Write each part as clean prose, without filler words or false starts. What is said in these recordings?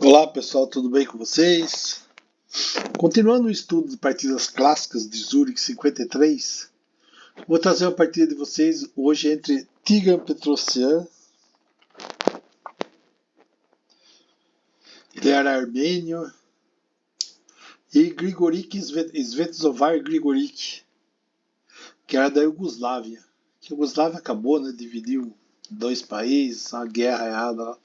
Olá pessoal, tudo bem com vocês? Continuando o estudo de partidas clássicas de Zurich 53, vou trazer uma partida de vocês hoje entre Tigran Petrosyan, ele era armênio, e Grigorik Svetzovar Grigorik, que era da Iugoslávia. A Iugoslávia acabou, né? Dividiu dois países, uma guerra errada lá,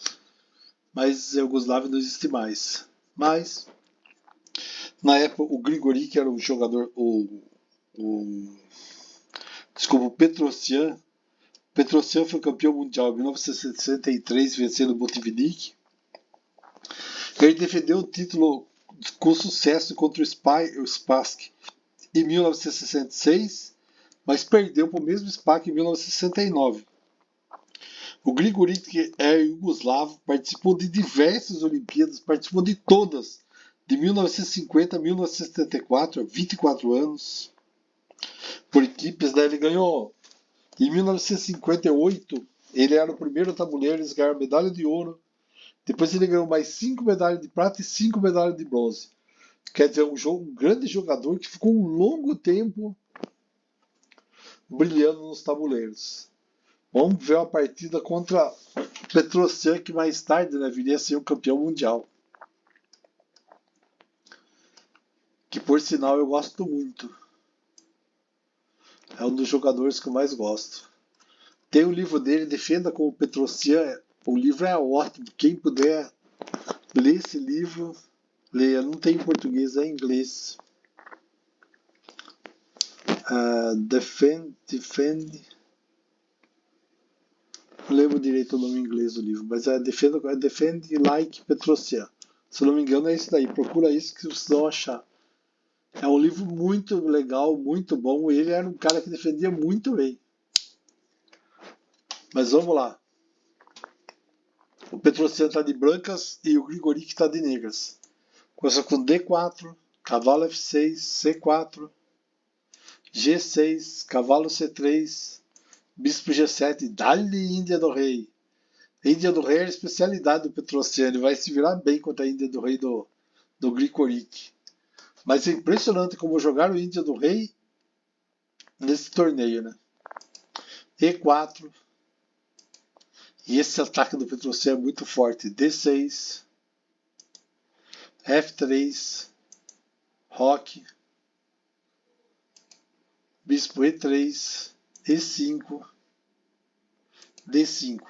mas a Iugoslávia não existe mais. Mas na época o Grigorik era o jogador, desculpa, o Petrosyan. Petrosyan foi campeão mundial em 1963, vencendo o Montevideo. Ele defendeu o título com sucesso contra o Spassky em 1966, mas perdeu para o mesmo Spassky em 1969. O Grigorik, que é iugoslavo, participou de diversas Olimpíadas, participou de todas, de 1950 a 1974, 24 anos, por equipes. Daí ele ganhou. Em 1958, ele era o primeiro tabuleiro a ganhar medalha de ouro. Depois ele ganhou mais 5 medalhas de prata e 5 medalhas de bronze. Quer dizer, um grande jogador que ficou um longo tempo brilhando nos tabuleiros. Vamos ver uma partida contra Petrosyan, que mais tarde, né, viria a ser o campeão mundial. Que por sinal eu gosto muito. É um dos jogadores que eu mais gosto. Tem o livro dele, Defenda como Petrosyan. O livro é ótimo. Quem puder ler esse livro, leia. Não tem em português, é em inglês. Defend. Não lembro direito o nome em inglês do livro, mas é Defend Like Petrosyan. Se não me engano, é isso daí. Procura isso que vocês vão achar. É um livro muito legal, muito bom. Ele era um cara que defendia muito bem. Mas vamos lá. O Petrosyan está de brancas e o Grigorik está de negras. Começa com D4, cavalo F6, C4, G6, cavalo C3, bispo G7, dá-lhe Índia do Rei. A Índia do Rei é a especialidade do Petrosyan, ele vai se virar bem contra a Índia do Rei do Grigorik. Mas é impressionante como jogaram Índia do Rei nesse torneio, né? E4. E esse ataque do Petrosyan é muito forte. D6, F3, Roque, bispo E3, E5, D5.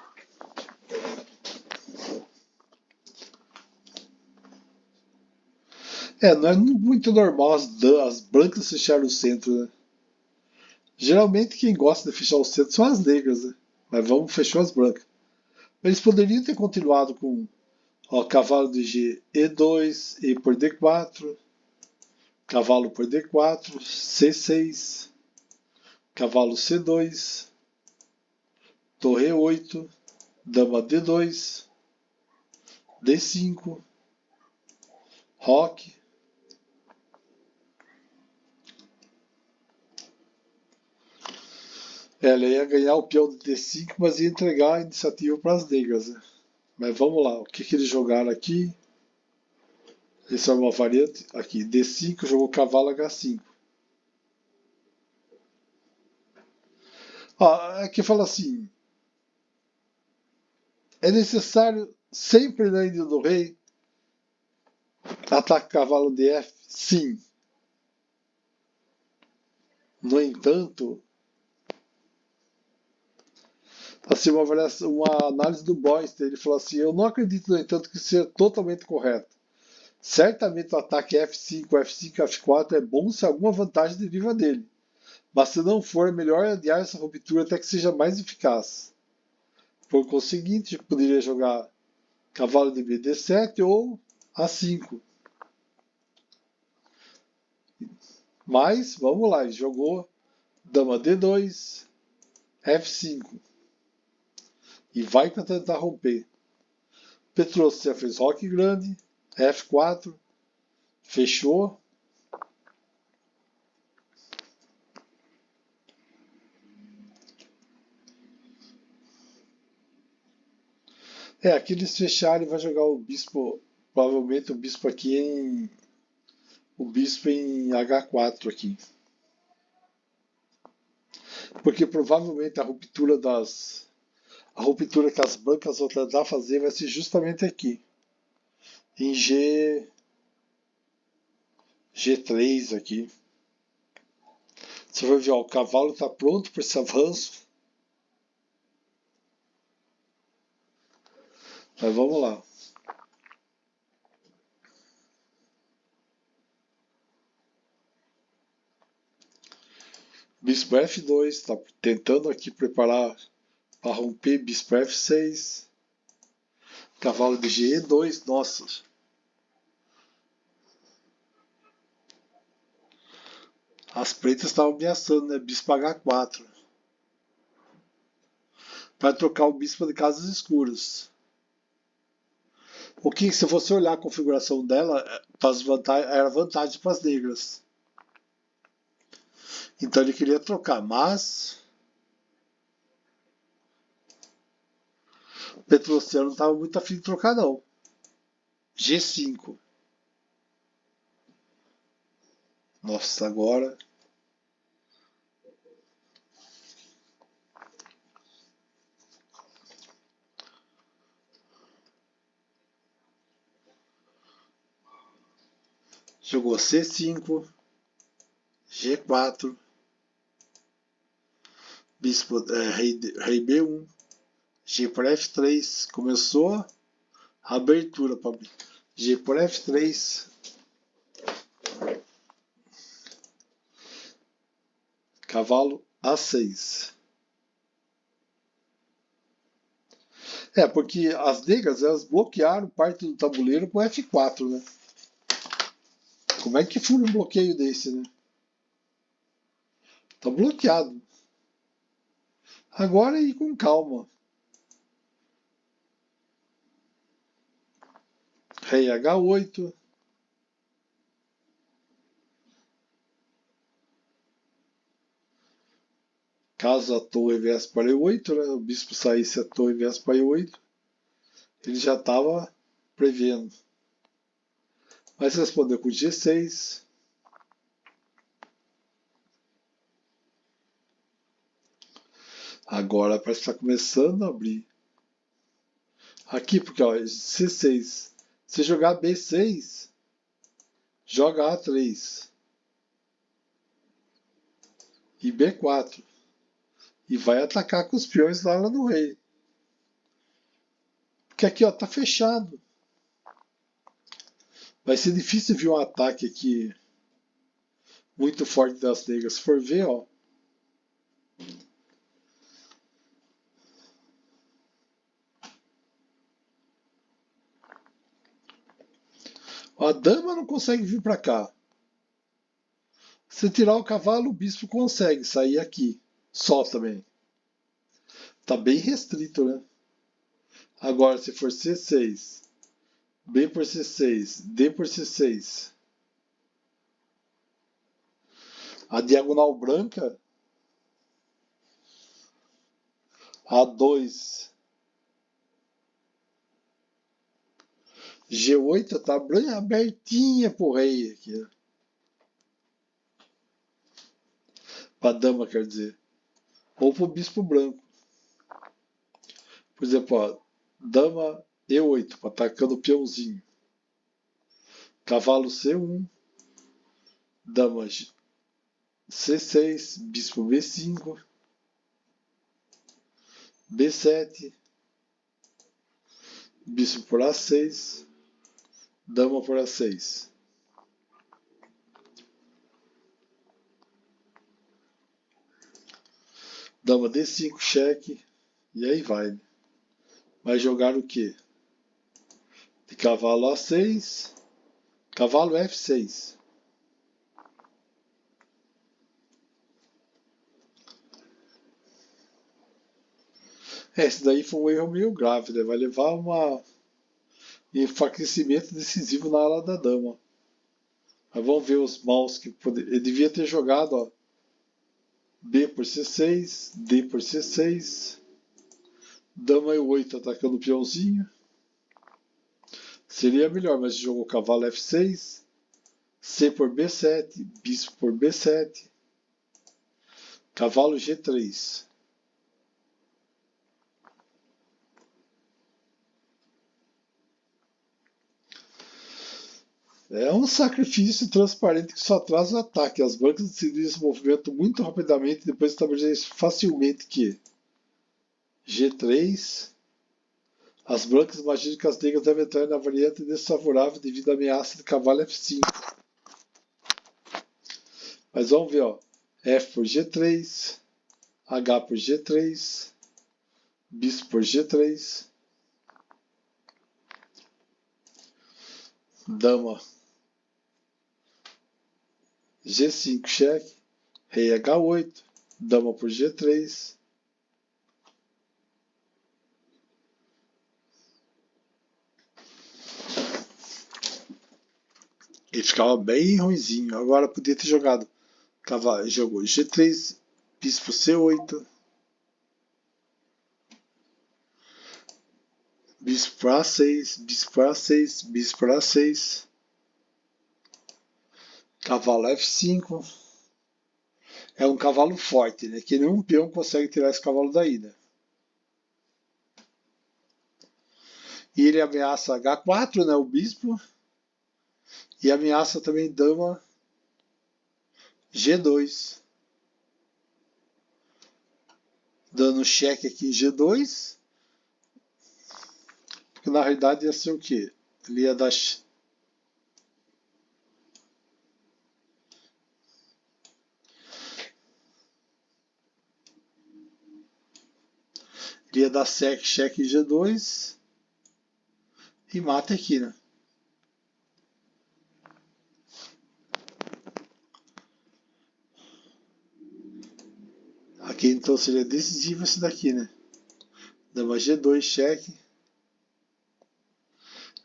Não é muito normal as brancas fecharem o centro, né? Geralmente quem gosta de fechar o centro são as negras, né? Mas vamos fechar as brancas. Eles poderiam ter continuado com cavalo de G, E2, E por D4, cavalo por D4, C6, cavalo C2, torre E8, dama D2, D5, roque. Ela ia ganhar o peão de D5, mas ia entregar a iniciativa para as negras, né? Mas vamos lá, o que eles jogaram aqui? Essa é uma variante. Aqui, D5, jogou cavalo H5. Aqui fala assim: é necessário sempre na Índia do Rei ataque cavalo de F? Sim. No entanto, assim, uma análise do Boyster, ele falou assim: eu não acredito, no entanto, que seja totalmente correto. Certamente o ataque F5, F5, F4 é bom se alguma vantagem deriva dele. Mas se não for, é melhor adiar essa ruptura até que seja mais eficaz. Por conseguinte, poderia jogar cavalo de B D7 ou A5. Mas, vamos lá, ele jogou dama D2, F5. E vai para tentar romper. Petrosyan fez roque grande, F4, fechou. Aqui eles fecharam e vai jogar o bispo provavelmente o bispo aqui o bispo em H4 aqui. Porque provavelmente a ruptura que as brancas vão tentar fazer vai ser justamente aqui. Em G3 aqui. Você vai ver, ó, o cavalo está pronto para esse avanço. Mas vamos lá. Bispo F2, está tentando aqui preparar para romper. Bispo F6. Cavalo de G2, nossa. As pretas estavam ameaçando, né? Bispo H4. Para trocar o bispo de casas escuras. O que, se você olhar a configuração dela, era vantagem para as negras. Então ele queria trocar, mas o Petrociano não estava muito afim de trocar, não. G5. Nossa, agora. Jogou C5. G4. Bispo, rei B1. G por F3. Começou a abertura para G por F3. Cavalo A6. Porque as negras elas bloquearam parte do tabuleiro com F4, né? Como é que fura um bloqueio desse, né? Tá bloqueado. Agora ir com calma. Rei H8. Caso a torre viesse para E8, né? O bispo saísse a torre viesse para E8, ele já estava prevendo. Mas respondeu com G6. Agora parece que está começando a abrir. Aqui, porque ó, C6. Se jogar B6, joga A3. E B4. E vai atacar com os peões lá no rei. Porque aqui ó, tá fechado. Vai ser difícil ver um ataque aqui muito forte das negras. Se for ver, ó. A dama não consegue vir para cá. Se tirar o cavalo, o bispo consegue sair aqui. Só também. Tá bem restrito, né? Agora, se for C6, B por C6, D por C6, a diagonal branca, A2, G8 tá abertinha pro rei aqui, né? Pra dama, quer dizer. Ou pro bispo branco. Por exemplo, ó, dama E8, atacando o peãozinho. Cavalo C1, dama C6, bispo B5, B7, bispo por A6, dama por A6. Dama D5, cheque, e aí vai. Vai jogar o quê? De cavalo A6, cavalo F6. Esse daí foi um erro meio grave, né? Vai levar um enfraquecimento decisivo na ala da dama. Mas vamos ver os maus que ele devia ter jogado, ó. B por C6, D por C6, dama E8 atacando o peãozinho, Seria melhor, mas jogou cavalo F6, C por B7, bispo por B7, cavalo G3. É um sacrifício transparente que só traz o ataque. As brancas decidiram esse movimento muito rapidamente e depois estabeleceram facilmente que G3. As brancas imaginam que as negras devem entrar na variante desfavorável devido à ameaça de cavalo F5. Mas vamos ver, ó. F por G3, H por G3, bispo por G3, dama G5 cheque, rei H8, dama por G3, e ficava bem ruimzinho. Agora podia ter jogado cavalo, jogou G3, bispo C8, bispo para A6, bispo para A6, bispo para A6, cavalo F5. É um cavalo forte, né? Que nenhum peão consegue tirar esse cavalo daí, né? E ele ameaça H4, né? O bispo. E ameaça também dama G2. Dando cheque aqui em G2. Porque na realidade ia ser o quê? Ele ia dar... Ele ia dar cheque em G2. E mata aqui, né? Aqui então seria decisivo esse daqui, né? Dama G2, cheque.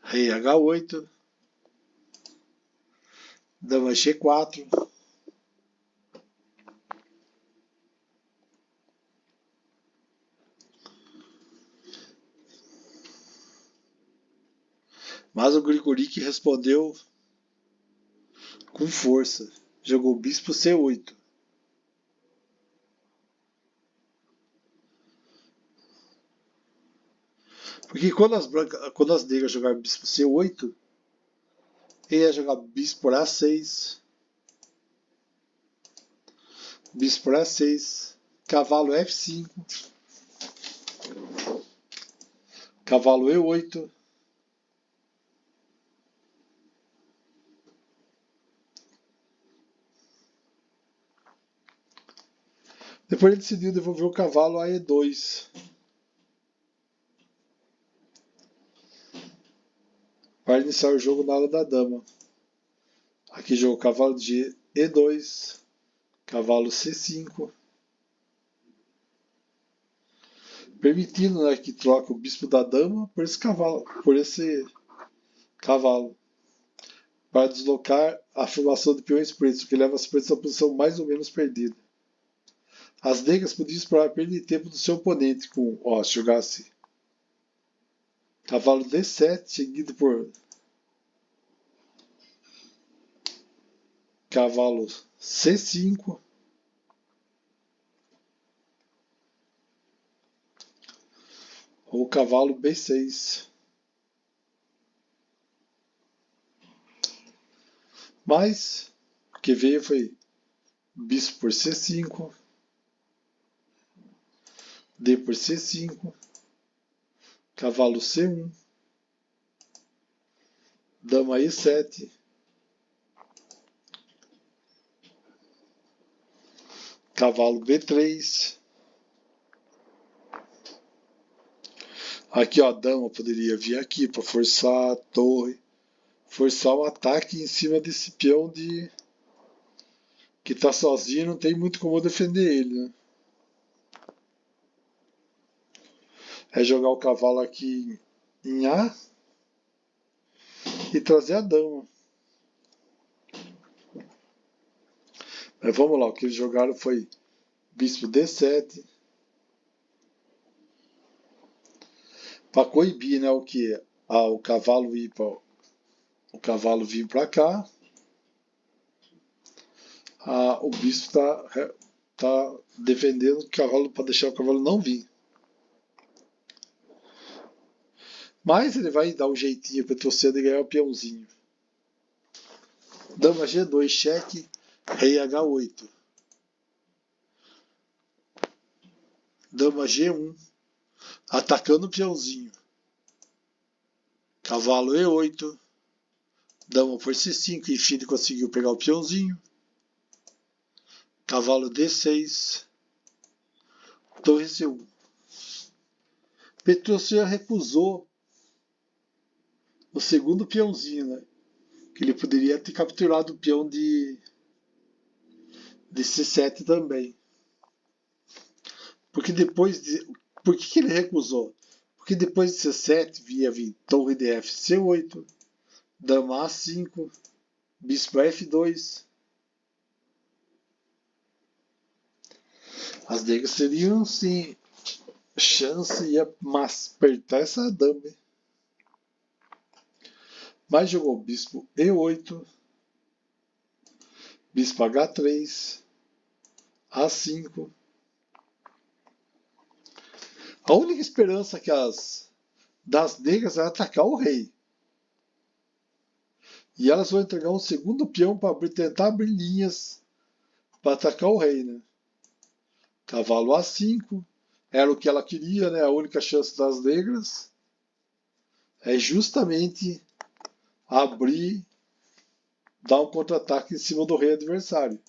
Rei H8. Dama G4. Mas o Grigoric respondeu com força. Jogou bispo C8. Porque quando as negras jogaram bispo C8, ele ia jogar bispo por A6. Bispo por A6. Cavalo F5. Cavalo E8. Depois ele decidiu devolver o cavalo a E2. Para iniciar o jogo na ala da dama. Aqui jogou cavalo de E2. Cavalo C5. Permitindo, né, que troque o bispo da dama por esse cavalo. Para deslocar a formação de peões pretos, que leva as pretas à posição mais ou menos perdida. As negras podiam explorar a perda de tempo do seu oponente com, ó, se jogasse cavalo D7, seguido por cavalo C5, ou cavalo B6. Mas o que veio foi bispo por C5, D por C5, cavalo C1, dama E7, cavalo B3. Aqui, ó, a dama poderia vir aqui para forçar a torre, forçar um ataque em cima desse peão que tá sozinho, não tem muito como defender ele, né? É jogar o cavalo aqui em A e trazer a dama. Mas vamos lá, o que eles jogaram foi bispo D7 para coibir, né, o que? o cavalo vir para cá. O bispo tá defendendo o cavalo para deixar o cavalo não vir. Mas ele vai dar um jeitinho Petrociano e ganhar o peãozinho. Dama G2, cheque, rei H8. Dama G1, atacando o peãozinho. Cavalo E8. Dama por C5, enfim ele conseguiu pegar o peãozinho. Cavalo D6. Torre C1. Petrociano recusou o segundo peãozinho, né? Que ele poderia ter capturado o peão de C7 também. Porque depois de. Por que ele recusou? Porque depois de C7 via vir torre de F C8, dama A5, bispo F2. As negras teriam sim chance de apertar essa dama. Mas jogou bispo E8, bispo H3, A5. A única esperança das negras é atacar o rei. E elas vão entregar um segundo peão para tentar abrir linhas para atacar o rei, né? Cavalo A5 era o que ela queria, né? A única chance das negras é justamente abrir, dar um contra-ataque em cima do rei adversário.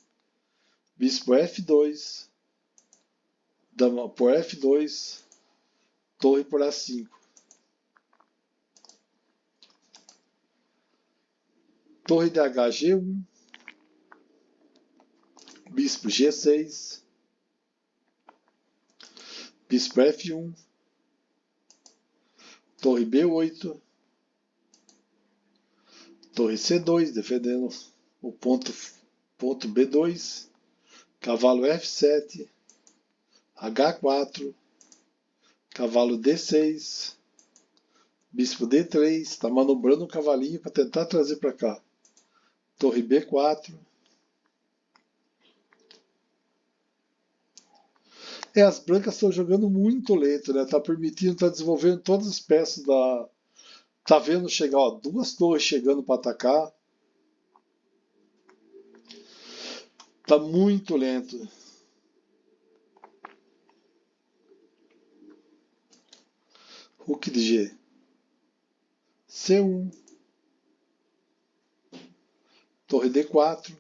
Bispo F2, dama por F2, torre por A5. Torre de H-G1, bispo G6, bispo F1, torre B8, torre C2, defendendo o ponto B2, cavalo F7, H4, cavalo D6, bispo D3, está manobrando o cavalinho para tentar trazer para cá. Torre B4. As brancas estão jogando muito lento, né? Tá permitindo, tá desenvolvendo todas as peças da. Tá vendo chegar, ó, duas torres chegando para atacar. Tá muito lento. Rook de G. C1. Torre D4.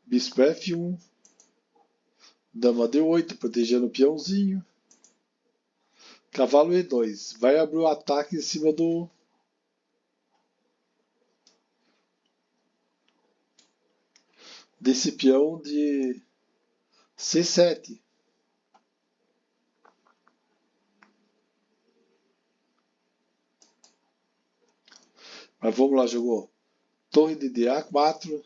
Bispo F1. Dama D8, protegendo o peãozinho. Cavalo E2. Vai abrir o ataque em cima desse peão de C7. Mas vamos lá, jogou torre de DA4.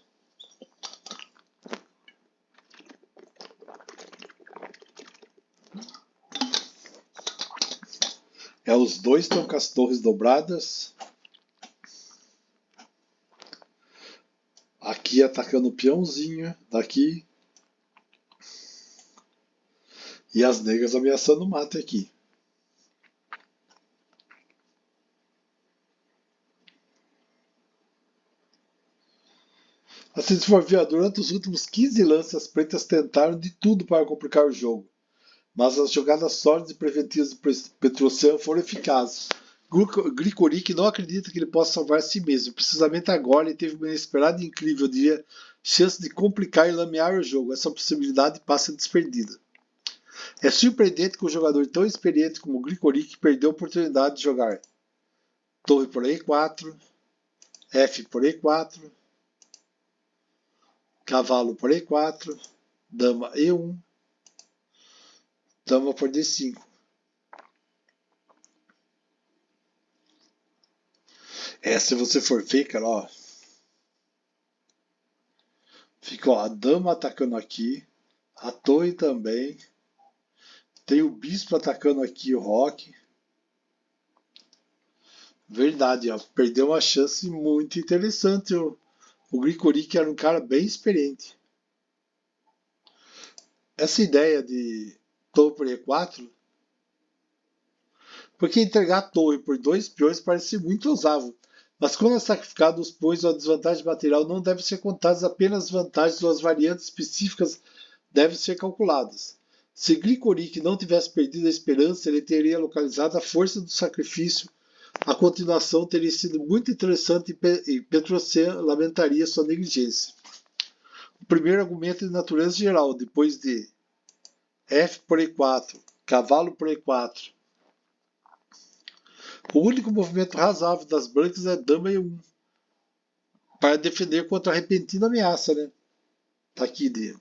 Os dois estão com as torres dobradas. Aqui atacando o peãozinho daqui. E as negras ameaçando o mate aqui. Assim, se for ver, durante os últimos 15 lances, as pretas tentaram de tudo para complicar o jogo. Mas as jogadas sólidas e preventivas do Petrociano foram eficazes. Grigoric não acredita que ele possa salvar a si mesmo. Precisamente agora ele teve uma inesperada e incrível, eu diria, chance de complicar e lamear o jogo. Essa possibilidade passa desperdida. É surpreendente que um jogador tão experiente como Grigoric perdeu a oportunidade de jogar. Torre por E4, F por E4, cavalo por E4, dama E1, dama por D5. Se você for ver, cara, ó. Fica, ó, a dama atacando aqui, a torre também. Tem o bispo atacando aqui o roque. Verdade, ó. Perdeu uma chance muito interessante. O Grigori, que era um cara bem experiente. Essa ideia de torre por E4, porque entregar a torre por 2 peões parece muito ousável. Mas quando é sacrificado os peões, a desvantagem material não deve ser contada, apenas as vantagens ou as variantes específicas devem ser calculadas. Se Glicoric não tivesse perdido a esperança, ele teria localizado a força do sacrifício. A continuação teria sido muito interessante e Petrocian lamentaria sua negligência. O primeiro argumento de natureza geral, depois de F por E4, cavalo por E4. O único movimento razoável das brancas é dama E1, para defender contra a repentina ameaça, né? Tá aqui de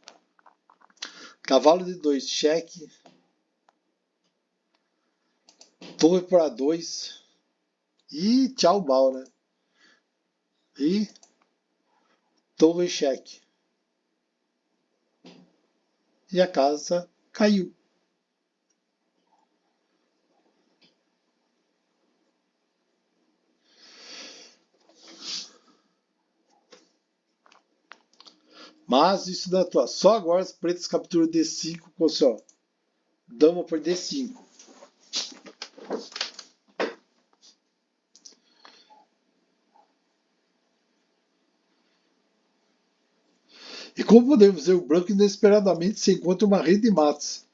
cavalo de 2, cheque, torre por A2 e tchau mal, né? E torre cheque. E a casa caiu. Mas isso não atua. Só agora as pretas capturam D5 com seu dama por D5. E como podemos ver, o branco inesperadamente se encontra uma rede de matas.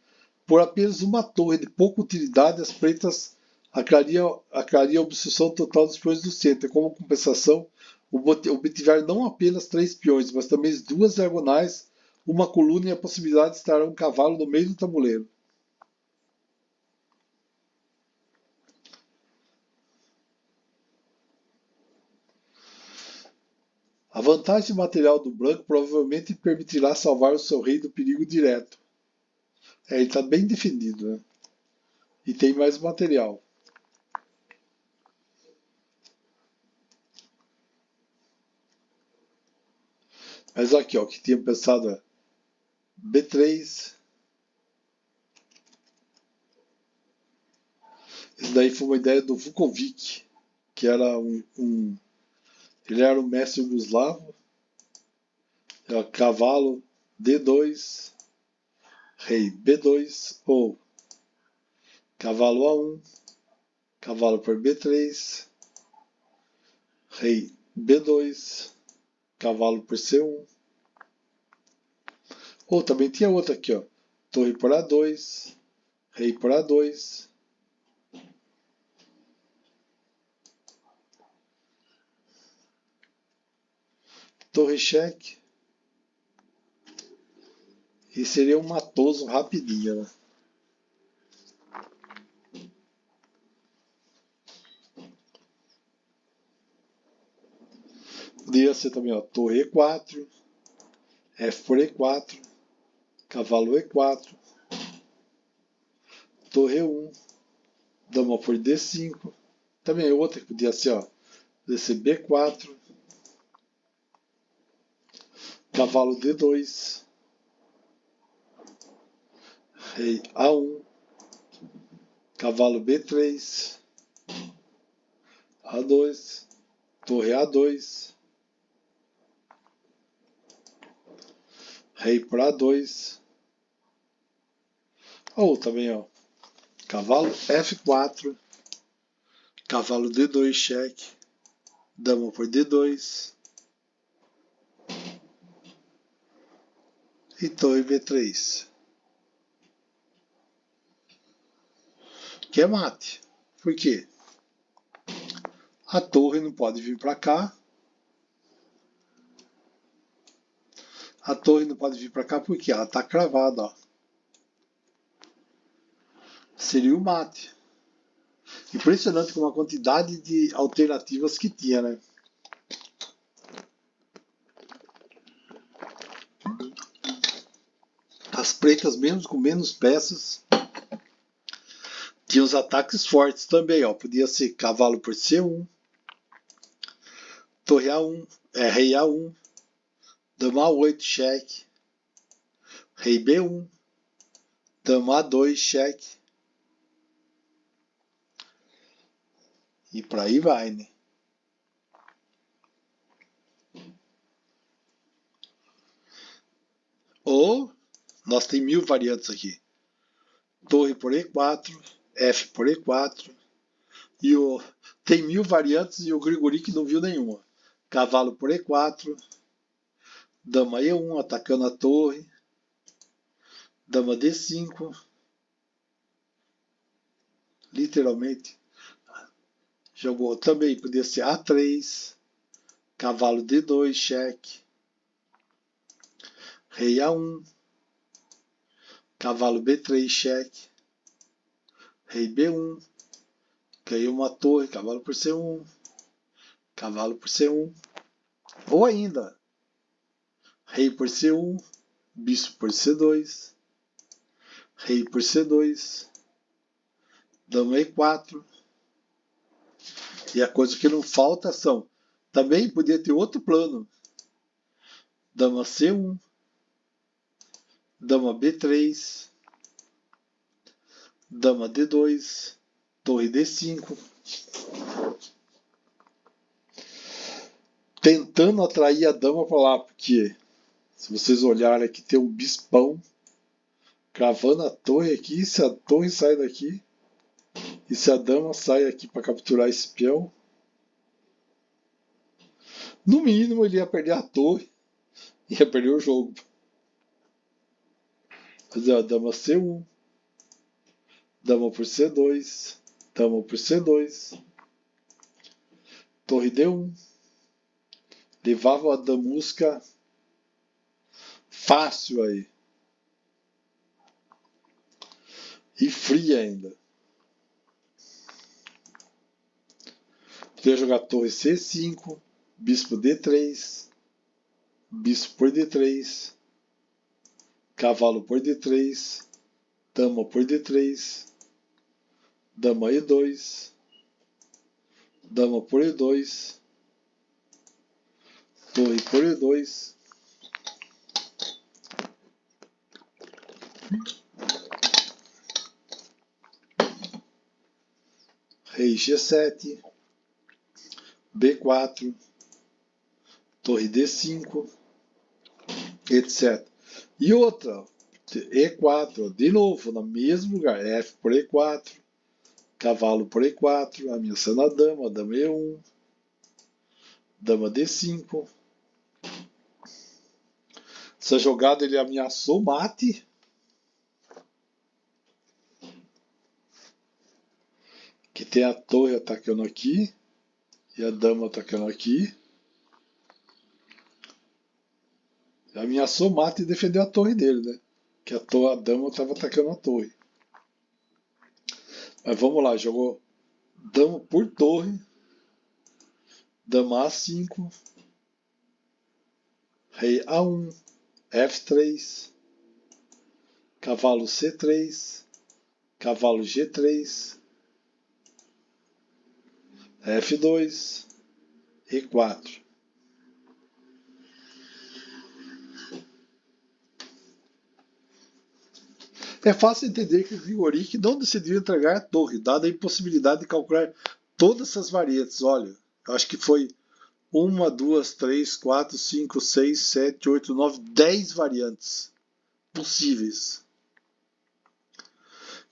Por apenas uma torre de pouca utilidade, as pretas aclariam a obstrução total dos peões do centro. Como compensação, obtiveram não apenas 3 peões, mas também 2 diagonais, uma coluna e a possibilidade de estar um cavalo no meio do tabuleiro. A vantagem material do branco provavelmente permitirá salvar o seu rei do perigo direto. Ele está bem defendido, né? E tem mais material. Mas aqui, ó, que tinha pensado B3. Isso daí foi uma ideia do Vukovic, que era ele era um mestre yugoslavo. Cavalo D2, rei B2 ou cavalo A1, cavalo por B3, rei B2, cavalo por C1. Ou também tinha outra aqui, ó, torre por A2, rei por A2. Torre cheque. E seria um matoso rapidinho, né? Poderia ser também, ó, torre E4, F por E4, cavalo E4, torre E1, dama por D5. Também outra que podia ser, ó, podia ser B4, cavalo D2, rei A1, cavalo B3, A2, torre A2, rei por A2. Ou também, ó, cavalo F4, cavalo D2 cheque, dama por D2 e torre B3. Que é mate. Por quê? A torre não pode vir para cá. A torre não pode vir para cá porque ela está cravada, ó. Seria o mate. Impressionante com a quantidade de alternativas que tinha, né? As pretas, mesmo com menos peças, tinham os ataques fortes também, ó. Podia ser cavalo por C1, torre A1, rei A1, dama A8 cheque, rei B1, dama A2 cheque. E por aí vai, né? Ou nós tem 1000 variantes aqui. Torre por E4, F por E4. Tem 1000 variantes e o Grigori não viu nenhuma. Cavalo por E4. Dama E1 atacando a torre. Dama D5. Literalmente. Jogou também, podia ser A3. Cavalo D2, cheque. Rei A1. Cavalo B3, cheque. Rei B1. Ganhou uma torre, cavalo por C1. Cavalo por C1. Ou ainda, rei por C1. Bispo por C2. Rei por C2. Dama E4. E a coisa que não falta são... Também podia ter outro plano. Dama C1. Dama B3. Dama D2. Torre D5. Tentando atrair a dama para lá, porque se vocês olharem aqui tem um bispão cravando a torre aqui. Se a torre sai daqui e se a dama sai aqui para capturar esse peão, no mínimo ele ia perder a torre, ia perder o jogo. Fazer a dama C1, dama por C2, dama por C2, torre D1, levava a damusca fácil aí. E fria ainda. Podia jogar torre C5, bispo D3, bispo por D3, cavalo por D3, dama por D3, dama E2, dama por E2, torre por E2, rei G7, B4, torre D5, etc. E outra, E4, de novo, no mesmo lugar, F por E4, cavalo por E4, ameaçando a dama E1, dama D5. Essa jogada ele ameaçou mate. Que tem a torre atacando aqui e a dama atacando aqui. Ameaçou mate e defendeu a torre dele, né? Que a dama estava atacando a torre. Mas vamos lá, jogou dama por torre. Dama A5. Rei A1. F3. Cavalo C3. Cavalo G3. F2. E4. É fácil entender que o Grigori não decidiu entregar a torre, dada a impossibilidade de calcular todas essas variantes. Olha, eu acho que foi 1, 2, 3, 4, 5, 6, 7, 8, 9, 10 variantes possíveis.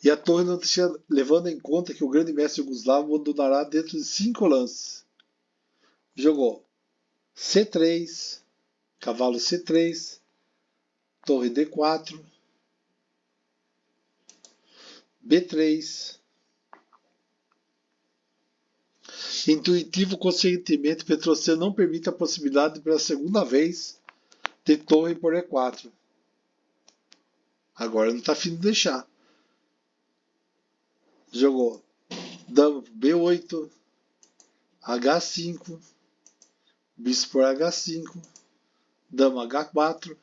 E a torre não tinha, levando em conta que o grande mestre Yugoslavo abandonará dentro de 5 lances. Jogou C3, cavalo C3, torre D4, B3. Intuitivo, conscientemente, Petrocian não permite a possibilidade pela segunda vez de torre por E4. Agora não está afim de deixar. Jogou dama B8, H5, bispo por H5, dama H4.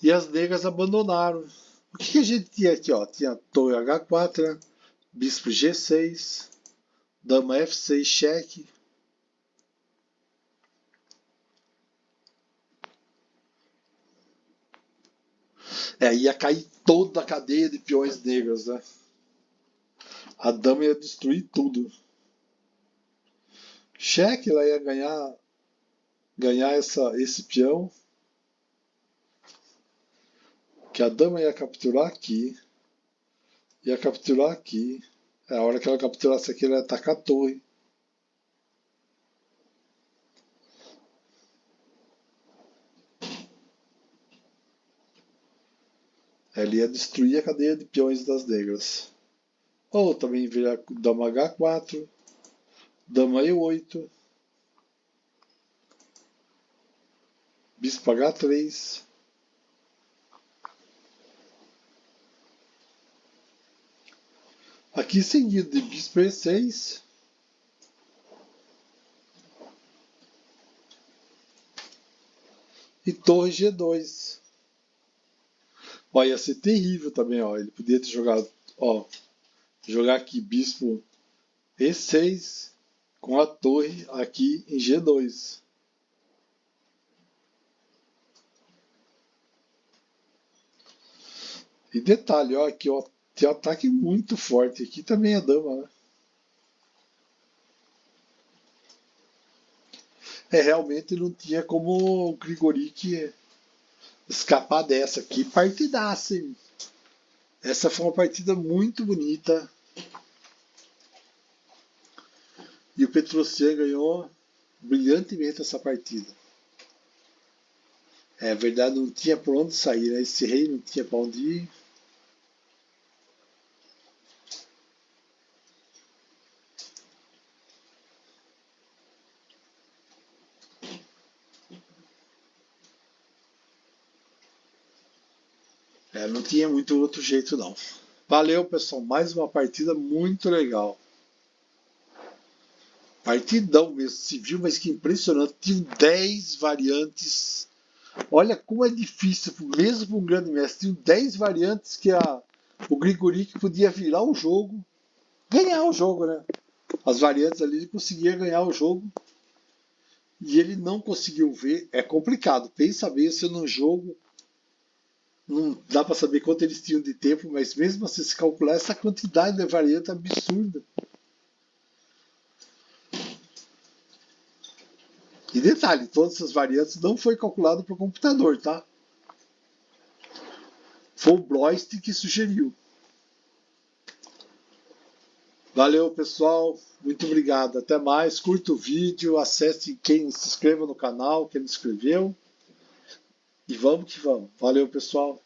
E as negras abandonaram. O que a gente tinha aqui? Ó? Tinha torre H4, bispo G6, dama F6, cheque. Ia cair toda a cadeia de peões negros, né? A dama ia destruir tudo. Cheque, ela ia ganhar esse peão. Que a dama ia capturar aqui. Ia capturar aqui. A hora que ela capturasse aqui, ela ia atacar a torre. Ela ia destruir a cadeia de peões das negras. Ou também virar dama H4, dama E8, bispo H3. Aqui seguido de bispo E6. E torre G2. Ó, ia ser terrível também, ó. Ele podia ter jogado, ó, jogar aqui bispo E6 com a torre aqui em G2. E detalhe, ó, aqui ó, tem um ataque muito forte. Aqui também é dama, né? Realmente não tinha como o Grigoric escapar dessa aqui. Partidaça, hein? Essa foi uma partida muito bonita. E o Petrosyan ganhou brilhantemente essa partida. É verdade, não tinha por onde sair, né? Esse rei não tinha para onde ir. Não tinha muito outro jeito, não. Valeu, pessoal. Mais uma partida muito legal. Partidão mesmo, civil, mas que impressionante. Tinha 10 variantes. Olha como é difícil, mesmo para um grande mestre. Tinha 10 variantes que o Grigoric podia virar o jogo, ganhar o jogo, né? As variantes ali ele conseguia ganhar o jogo. E ele não conseguiu ver. É complicado. Pensa bem, se num jogo não dá para saber quanto eles tinham de tempo, mas mesmo assim, se calcular essa quantidade de variante absurda. E detalhe, todas essas variantes não foi calculado por computador, tá? Foi o Bloist que sugeriu. Valeu, pessoal. Muito obrigado. Até mais. Curta o vídeo, acesse quem se inscreva no canal, quem não se inscreveu. E vamos que vamos. Valeu, pessoal.